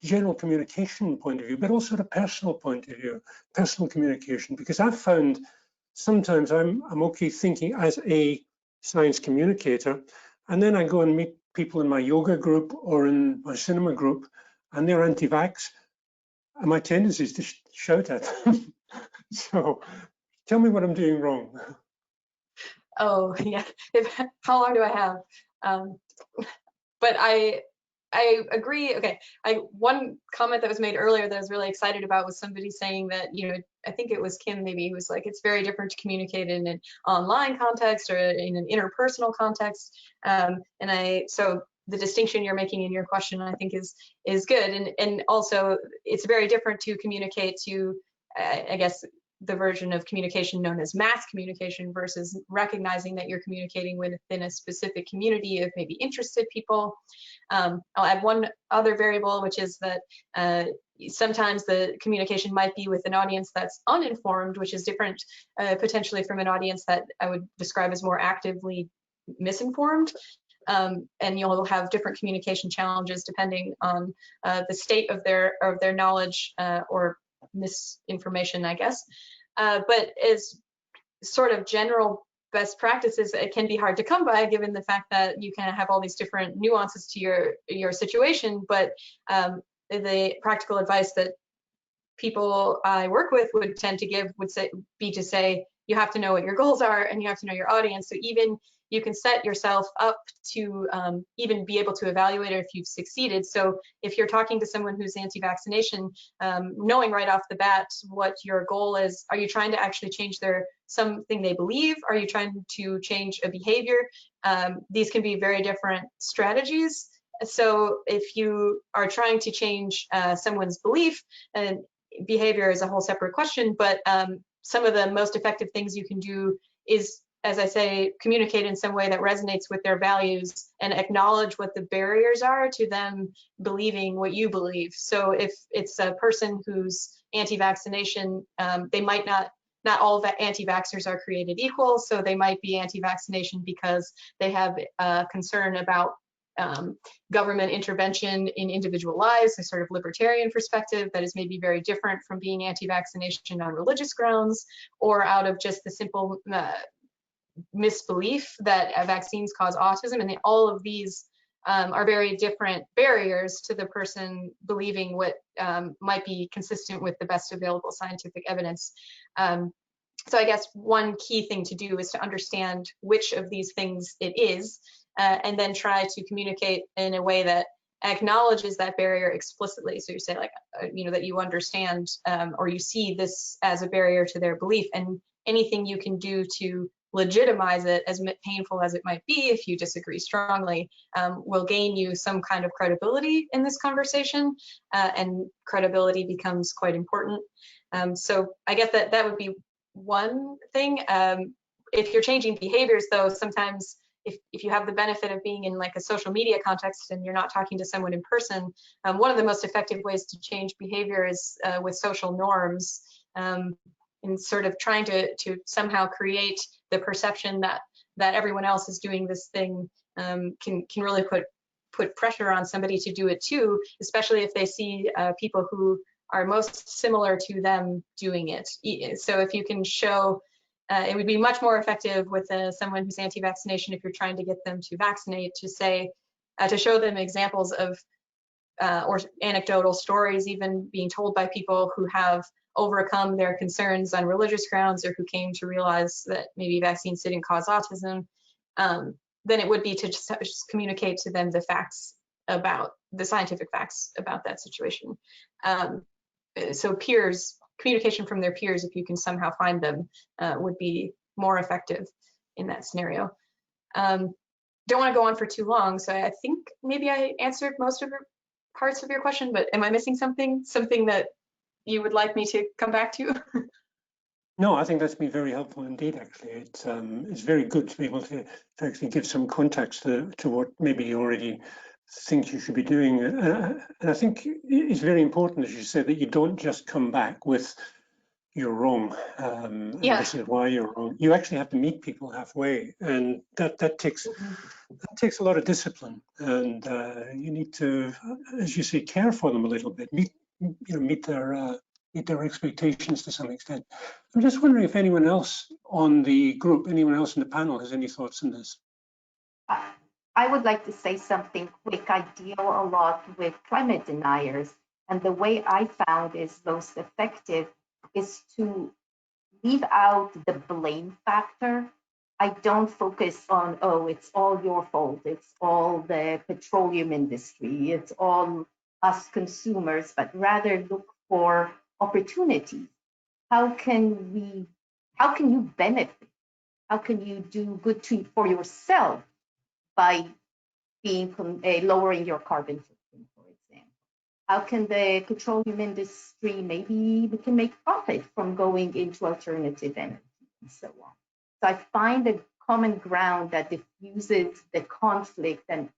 general communication point of view, but also at a personal point of view, personal communication, because I've found sometimes I'm okay thinking as a science communicator, and then I go and meet people in my yoga group or in my cinema group, and they're anti-vax, and my tendency is to shout at them. So tell me what I'm doing wrong. Oh, yeah. How long do I have? But I agree. Okay, one comment that was made earlier that I was really excited about was somebody saying that, I think it was Kim maybe, who was like, it's very different to communicate in an online context or in an interpersonal context. So the distinction you're making in your question, I think is good. And also it's very different to communicate to, I guess, the version of communication known as mass communication versus recognizing that you're communicating within a specific community of maybe interested people. I'll add one other variable, which is that sometimes the communication might be with an audience that's uninformed, which is different potentially from an audience that I would describe as more actively misinformed. And you'll have different communication challenges depending on the state of their knowledge or misinformation, I guess. But as sort of general best practices, it can be hard to come by given the fact that you can have all these different nuances to your situation. But the practical advice that people I work with would tend to give would be to say, you have to know what your goals are and you have to know your audience. So even you can set yourself up to even be able to evaluate it if you've succeeded. So if you're talking to someone who's anti-vaccination, knowing right off the bat what your goal is, are you trying to actually change something they believe? Are you trying to change a behavior? These can be very different strategies. So if you are trying to change someone's belief, and behavior is a whole separate question, but some of the most effective things you can do is, as I say, communicate in some way that resonates with their values and acknowledge what the barriers are to them believing what you believe. So if it's a person who's anti-vaccination, they might not all anti-vaxxers are created equal. So they might be anti-vaccination because they have a concern about government intervention in individual lives, a sort of libertarian perspective that is maybe very different from being anti-vaccination on religious grounds, or out of just the simple misbelief that vaccines cause autism. And all of these are very different barriers to the person believing what might be consistent with the best available scientific evidence. So I guess one key thing to do is to understand which of these things it is, and then try to communicate in a way that acknowledges that barrier explicitly. So you say, like, that you understand or you see this as a barrier to their belief, and anything you can do to legitimize it, as painful as it might be if you disagree strongly, will gain you some kind of credibility in this conversation, and credibility becomes quite important. So I guess that would be one thing. If you're changing behaviors, though, sometimes if you have the benefit of being in like a social media context and you're not talking to someone in person, one of the most effective ways to change behavior is with social norms, and sort of trying to somehow create the perception that everyone else is doing this thing, can really put pressure on somebody to do it too, especially if they see people who are most similar to them doing it. So if you can show, it would be much more effective with someone who's anti-vaccination, if you're trying to get them to vaccinate, to say, to show them examples of, or anecdotal stories even being told by people who have overcome their concerns on religious grounds, or who came to realize that maybe vaccines didn't cause autism, then it would be to just communicate to them the facts about the scientific facts about that situation. So communication from their peers, if you can somehow find them, would be more effective in that scenario. Don't want to go on for too long, so I think maybe I answered most of your parts of your question, but am I missing something that you would like me to come back to? No, I think that's been very helpful indeed, actually. It's very good to be able to actually give some context to what maybe you already think you should be doing. And I think it's very important, as you said, that you don't just come back with "you're wrong," and this is why you're wrong. You actually have to meet people halfway, and that takes a lot of discipline. And you need to, as you say, care for them a little bit, meet their expectations to some extent. I'm just wondering if anyone else on the group, anyone else in the panel, has any thoughts on this. I would like to say something quick. I deal a lot with climate deniers, and the way I found is most effective is to leave out the blame factor. I don't focus on, oh, it's all your fault, it's all the petroleum industry, it's all us consumers, but rather look for opportunities. How can you benefit? How can you do good for yourself by lowering your carbon footprint, for example? How can the petroleum industry, maybe we can make profit from going into alternative energy and so on. So I find a common ground that diffuses the conflict and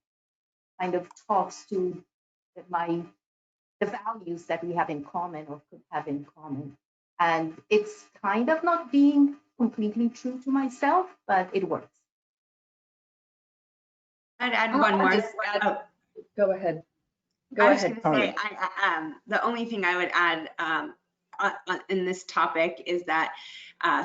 kind of talks to the values that we have in common or could have in common. And it's kind of not being completely true to myself, but it works. I'd add one more. Go ahead. I was going to say, the only thing I would add in this topic is that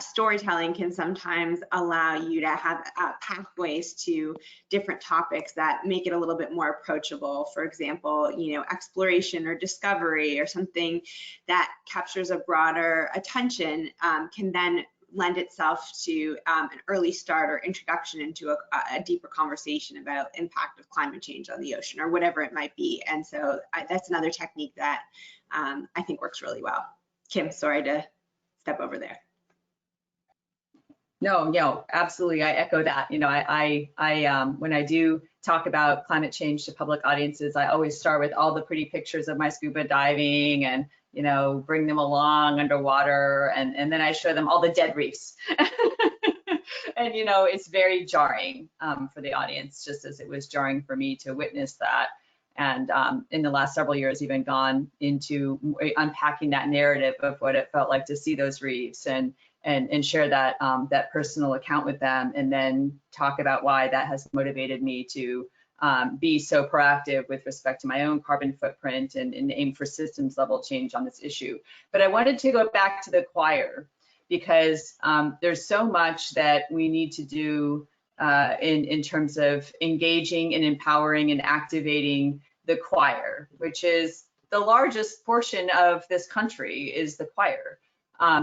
storytelling can sometimes allow you to have pathways to different topics that make it a little bit more approachable. For example, exploration or discovery or something that captures a broader attention can then lend itself to an early start or introduction into a deeper conversation about impact of climate change on the ocean or whatever it might be. And so that's another technique that I think works really well. Kim, sorry to step over there. No, absolutely. I echo that. I when I do talk about climate change to public audiences, I always start with all the pretty pictures of my scuba diving and bring them along underwater, and then I show them all the dead reefs. And it's very jarring for the audience, just as it was jarring for me to witness that. And in the last several years, even gone into unpacking that narrative of what it felt like to see those reefs and share that that personal account with them, and then talk about why that has motivated me to be so proactive with respect to my own carbon footprint and aim for systems level change on this issue. But I wanted to go back to the choir, because there's so much that we need to do in terms of engaging and empowering and activating the choir, which is the largest portion of this country is the choir.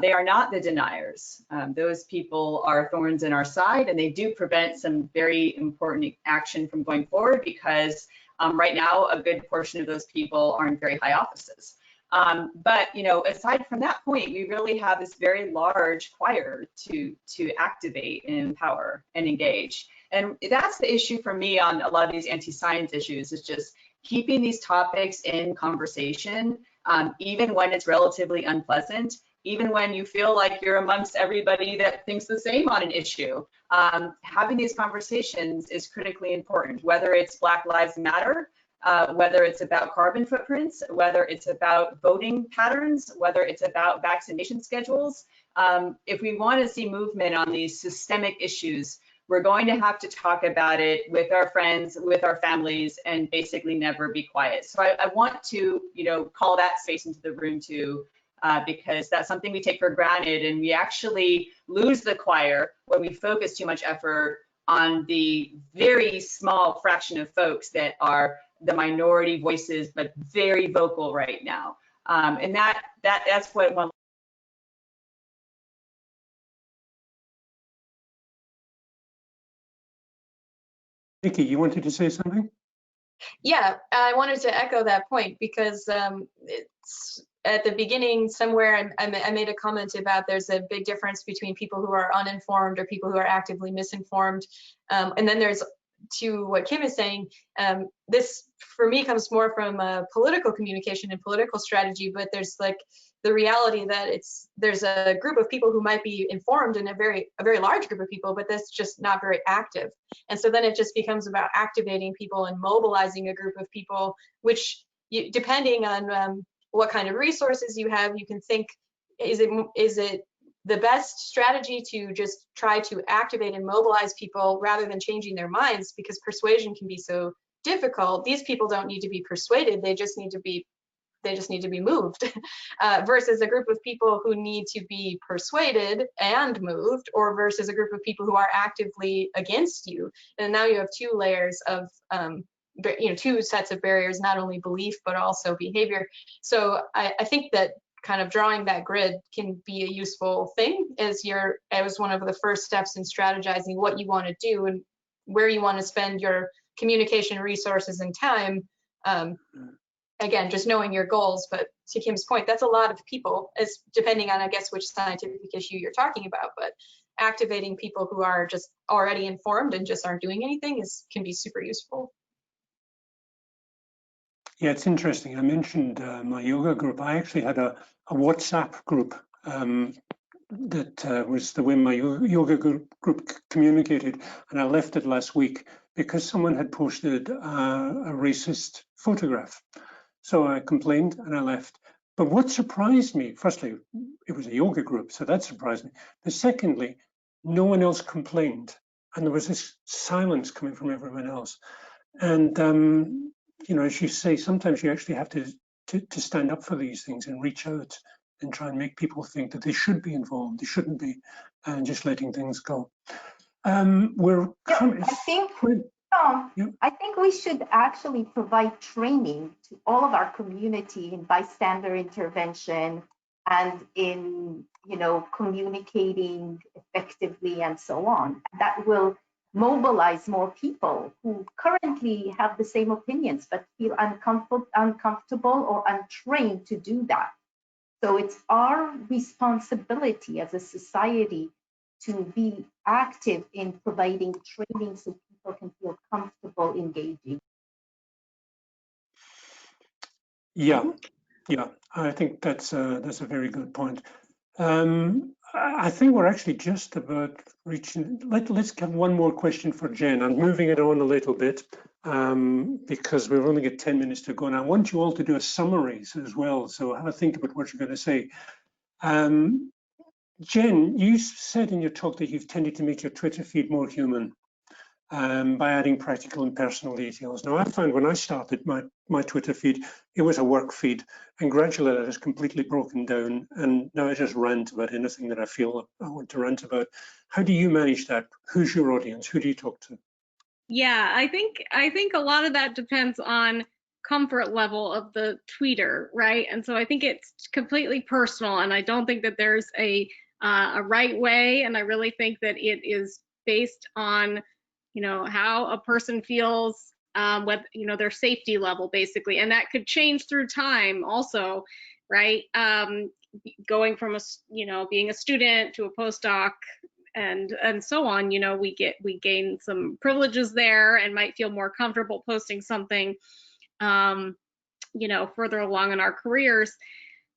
They are not the deniers. Those people are thorns in our side, and they do prevent some very important action from going forward, because right now a good portion of those people are in very high offices. But aside from that point, we really have this very large choir to activate and empower and engage. And that's the issue for me on a lot of these anti-science issues, is just keeping these topics in conversation, even when it's relatively unpleasant, even when you feel like you're amongst everybody that thinks the same on an issue. Having these conversations is critically important, whether it's Black Lives Matter, whether it's about carbon footprints, whether it's about voting patterns, whether it's about vaccination schedules. If we want to see movement on these systemic issues, we're going to have to talk about it with our friends, with our families, and basically never be quiet. So I want to, call that space into the room too, because that's something we take for granted, and we actually lose the choir when we focus too much effort on the very small fraction of folks that are the minority voices, but very vocal right now. And that's what one. Nikki, you wanted to say something? Yeah, I wanted to echo that point, because it's at the beginning somewhere I made a comment about there's a big difference between people who are uninformed or people who are actively misinformed. And then there's, to what Kim is saying, this for me comes more from political communication and political strategy, but there's like the reality that there's a group of people who might be informed, and a very large group of people, but that's just not very active. And so then it just becomes about activating people and mobilizing a group of people, which depending on what kind of resources you have, you can think, is it the best strategy to just try to activate and mobilize people rather than changing their minds, because persuasion can be so difficult. These people don't need to be persuaded, they just need to be moved, versus a group of people who need to be persuaded and moved, or versus a group of people who are actively against you. And now you have two layers of two sets of barriers, not only belief but also behavior. So I think that kind of drawing that grid can be a useful thing as one of the first steps in strategizing what you want to do and where you want to spend your communication resources and time. Again, just knowing your goals, but to Kim's point, that's a lot of people, as depending on, I guess, which scientific issue you're talking about, but activating people who are just already informed and just aren't doing anything can be super useful. Yeah, it's interesting. I mentioned my yoga group. I actually had a WhatsApp group that was the way my yoga group communicated, and I left it last week because someone had posted a racist photograph. So I complained and I left. But what surprised me, firstly, it was a yoga group, so that surprised me. But secondly, no one else complained, and there was this silence coming from everyone else. And as you say, sometimes you actually have to stand up for these things and reach out and try and make people think that they should be involved, they shouldn't be, and just letting things go. I think we should actually provide training to all of our community in bystander intervention and in, communicating effectively and so on. That will mobilize more people who currently have the same opinions but feel uncomfortable or untrained to do that. So it's our responsibility as a society to be active in providing training so people can feel comfortable engaging. Yeah, I think that's a very good point. I think we're actually just about reaching. Let's have one more question for Jen. I'm moving it on a little bit because we've only got 10 minutes to go, and I want you all to do a summary as well. So have a think about what you're going to say. Jen, you said in your talk that you've tended to make your Twitter feed more human. by adding practical and personal details. Now, I found when I started my Twitter feed, it was a work feed, and gradually that has completely broken down, and now I just rant about anything that I feel I want to rant about. How do you manage that? Who's your audience? Who do you talk to? Yeah, I think a lot of that depends on comfort level of the tweeter, right? And so I think it's completely personal, and I don't think that there's a right way, and I really think that it is based on, you know, how a person feels, with, you know, their safety level basically, and that could change through time also, right? Going from you know, being a student to a postdoc and so on, you know, we gain some privileges there and might feel more comfortable posting something, you know, further along in our careers.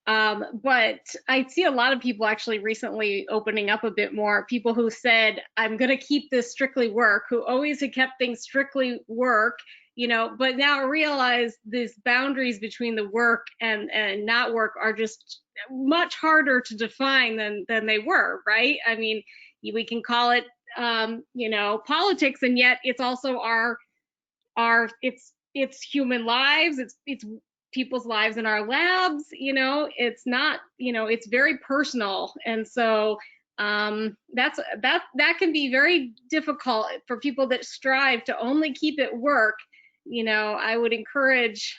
But I see a lot of people actually recently opening up a bit more, people who said, I'm going to keep this strictly work, who always had kept things strictly work, you know, but now realize these boundaries between the work and not work are just much harder to define than they were, right? I mean, we can call it, you know, politics, and yet it's also it's human lives, it's people's lives in our labs, you know, it's not, you know, it's very personal. And so that can be very difficult for people that strive to only keep it work. You know, I would encourage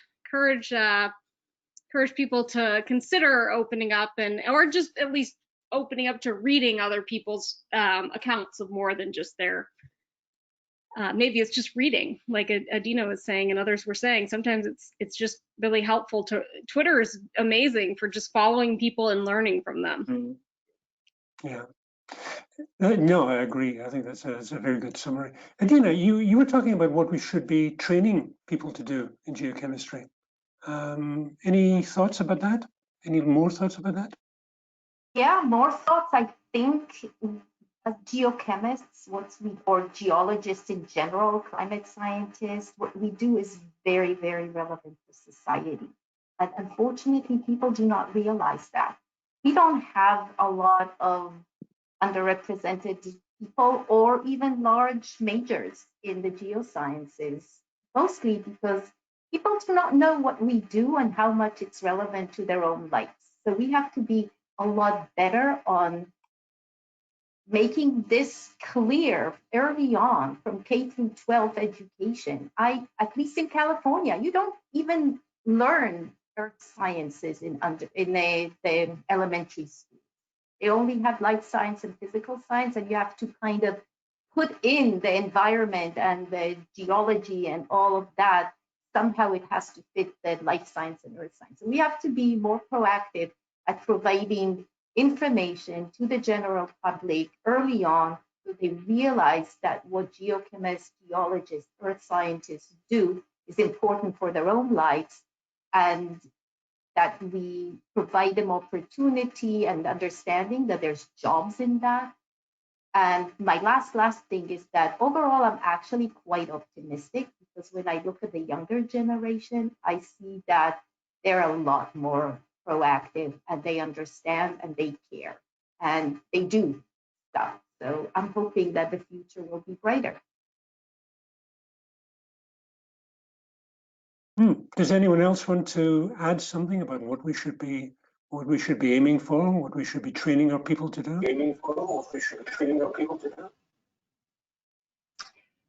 people to consider opening up, or just at least opening up to reading other people's accounts of more than just their maybe it's just reading, like Adina was saying and others were saying. Sometimes it's just really helpful to, Twitter is amazing for just following people and learning from them. Yeah. No, I agree. I think that's a very good summary. Adina, you were talking about what we should be training people to do in geochemistry. Any thoughts about that? Any more thoughts about that? Yeah, more thoughts. I think as geochemists, or geologists in general, climate scientists, what we do is very, very relevant to society. And unfortunately, people do not realize that. We don't have a lot of underrepresented people or even large majors in the geosciences, mostly because people do not know what we do and how much it's relevant to their own lives. So we have to be a lot better on making this clear early on from K through 12 education. At least in California, you don't even learn earth sciences in the elementary school. They only have life science and physical science, and you have to kind of put in the environment and the geology and all of that. Somehow it has to fit the life science and earth science. So we have to be more proactive at providing information to the general public early on, so they realize that what geochemists, geologists, earth scientists do is important for their own lives, and that we provide them opportunity and understanding that there's jobs in that. And my last thing is that overall, I'm actually quite optimistic, because when I look at the younger generation, I see that they're a lot more proactive, and they understand and they care and they do stuff. So I'm hoping that the future will be brighter. Does anyone else want to add something about what we should be aiming for, what we should be training our people to do?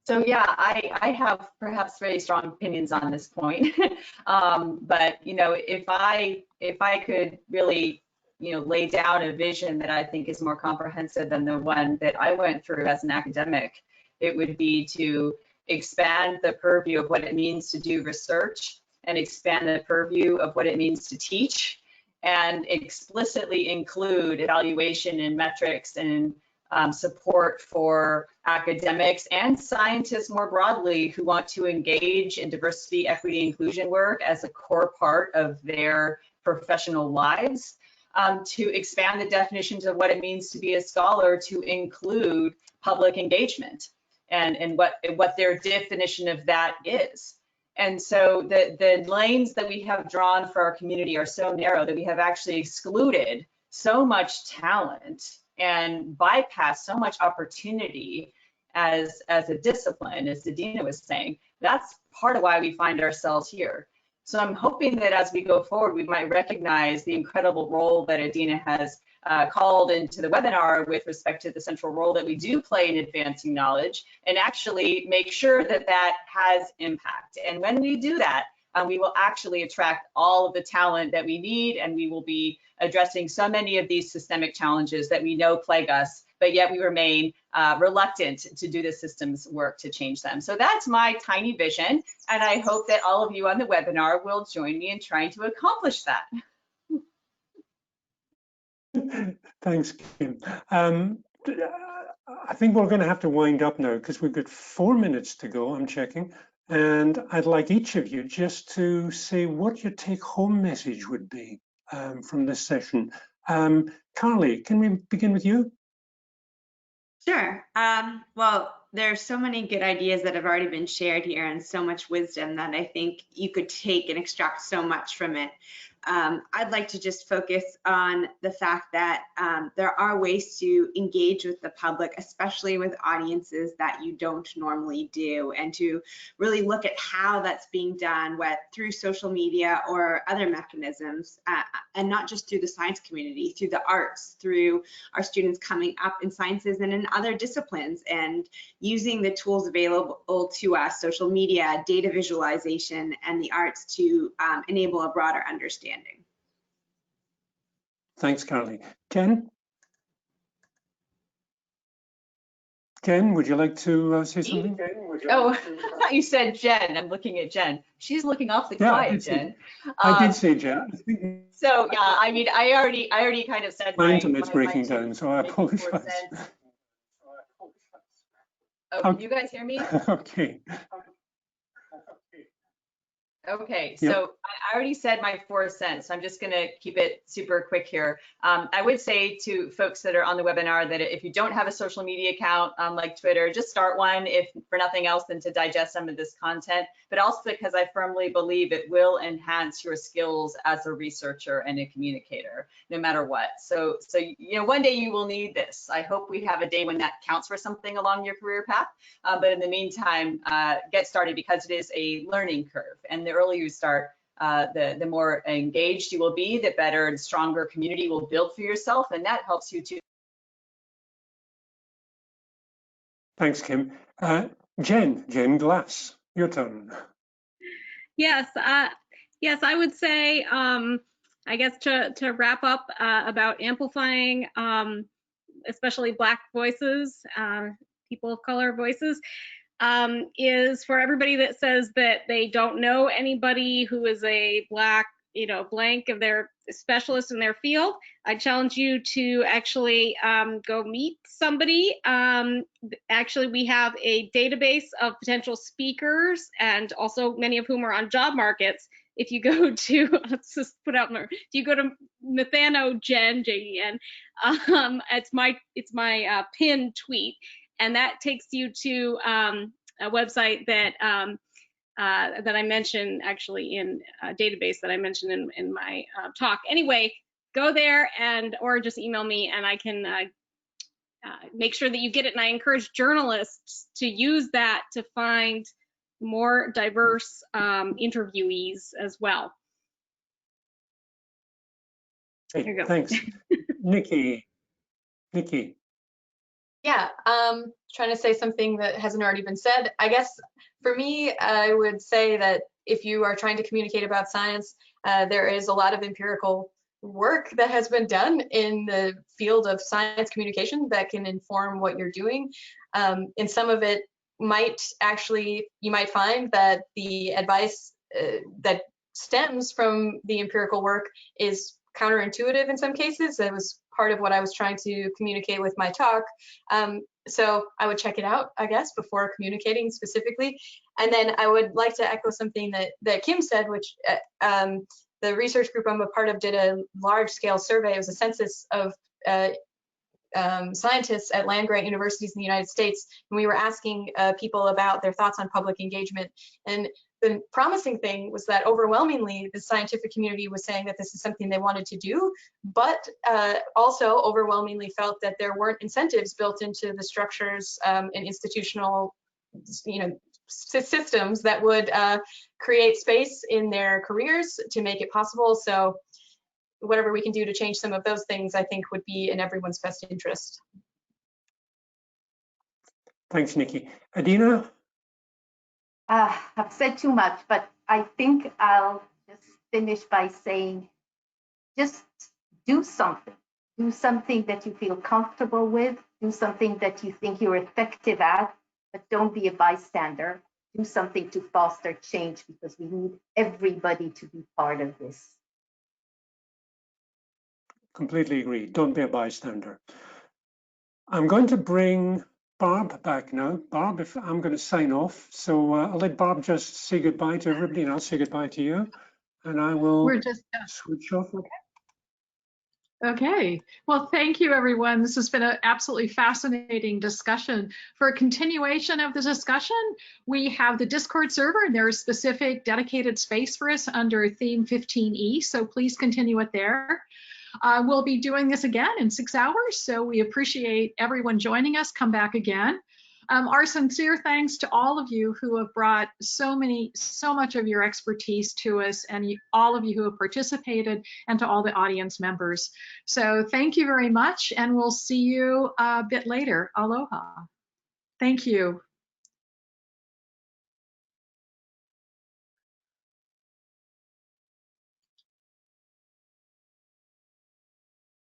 So yeah, I have perhaps very strong opinions on this point, but you know, if I could really, you know, lay down a vision that I think is more comprehensive than the one that I went through as an academic, it would be to expand the purview of what it means to do research, and expand the purview of what it means to teach, and explicitly include evaluation and metrics and support for academics and scientists more broadly who want to engage in diversity, equity, inclusion work as a core part of their professional lives, to expand the definitions of what it means to be a scholar to include public engagement and what their definition of that is. And so the lanes that we have drawn for our community are so narrow that we have actually excluded so much talent and bypassed so much opportunity as a discipline, as Adina was saying. That's part of why we find ourselves here. So I'm hoping that as we go forward, we might recognize the incredible role that Adina has called into the webinar with respect to the central role that we do play in advancing knowledge, and actually make sure that that has impact. And when we do that, we will actually attract all of the talent that we need, and we will be addressing so many of these systemic challenges that we know plague us, but yet we remain reluctant to do the systems work to change them. So that's my tiny vision, and I hope that all of you on the webinar will join me in trying to accomplish that. Thanks, Kim. I think we're going to have to wind up now because we've got 4 minutes to go, I'm checking. And I'd like each of you just to say what your take-home message would be from this session. Carly, can we begin with you? Sure. Well, there's so many good ideas that have already been shared here and so much wisdom that I think you could take and extract so much from it. I'd like to just focus on the fact that there are ways to engage with the public, especially with audiences that you don't normally do, and to really look at how that's being done, whether through social media or other mechanisms, and not just through the science community, through the arts, through our students coming up in sciences and in other disciplines, and using the tools available to us, social media, data visualization, and the arts to enable a broader understanding. Thanks, Carly. Jen? Jen, would you like to say something? Oh, I thought you said Jen. I'm looking at Jen. She's looking awfully quiet, Jen. I did say Jen. So yeah, I mean, I already kind of said my internet's breaking down, so I apologize. Oh, can you guys hear me? Okay. Okay, so I already said my 4 cents. So I'm just going to keep it super quick here. I would say to folks that are on the webinar that if you don't have a social media account like Twitter, just start one, if for nothing else than to digest some of this content, but also because I firmly believe it will enhance your skills as a researcher and a communicator, no matter what. So you know, one day you will need this. I hope we have a day when that counts for something along your career path. But in the meantime, get started, because it is a learning curve. And the earlier you start, the more engaged you will be, the better and stronger community will build for yourself, and that helps you to. Thanks, Kim. Jen Glass, your turn. Yes, yes, I would say, I guess to wrap up about amplifying, especially Black voices, people of color voices, is for everybody that says that they don't know anybody who is a Black, you know, blank of their specialist in their field. I challenge you to actually go meet somebody. Actually, we have a database of potential speakers, and also many of whom are on job markets. If you go to, let's just put out more, if you go to Nathano Jen, Jen, it's my pinned tweet, and that takes you to a website that that I mentioned, actually in a database that I mentioned in my talk. Anyway, go there or just email me, and I can make sure that you get it. And I encourage journalists to use that to find more diverse interviewees as well. Hey, thanks. Nikki. Yeah, trying to say something that hasn't already been said. I guess for me, I would say that if you are trying to communicate about science, there is a lot of empirical work that has been done in the field of science communication that can inform what you're doing. And some of it might actually, you might find that the advice that stems from the empirical work is counterintuitive in some cases. It was part of what I was trying to communicate with my talk. So I would check it out, I guess, before communicating specifically. And then I would like to echo something that Kim said, which the research group I'm a part of did a large scale survey. It was a census of scientists at land-grant universities in the United States, and we were asking people about their thoughts on public engagement. And the promising thing was that overwhelmingly the scientific community was saying that this is something they wanted to do, but also overwhelmingly felt that there weren't incentives built into the structures and institutional, systems that would create space in their careers to make it possible. So whatever we can do to change some of those things, I think would be in everyone's best interest. Thanks, Nikki. Adina? I've said too much, but I think I'll just finish by saying, just do something. Do something that you feel comfortable with. Do something that you think you're effective at, but don't be a bystander. Do something to foster change, because we need everybody to be part of this. Completely agree. Don't be a bystander. I'm going to bring Barb back now. Barb, if I'm going to sign off, so I'll let Barb just say goodbye to everybody, and I'll say goodbye to you, and I will switch off. Okay. Well, thank you, everyone. This has been an absolutely fascinating discussion. For a continuation of the discussion, we have the Discord server, and there is specific dedicated space for us under theme 15E, so please continue it there. We'll be doing this again in 6 hours, so we appreciate everyone joining us. Come back again. Our sincere thanks to all of you who have brought so much of your expertise to us, and all of you who have participated, and to all the audience members. So thank you very much, and we'll see you a bit later. Aloha. Thank you.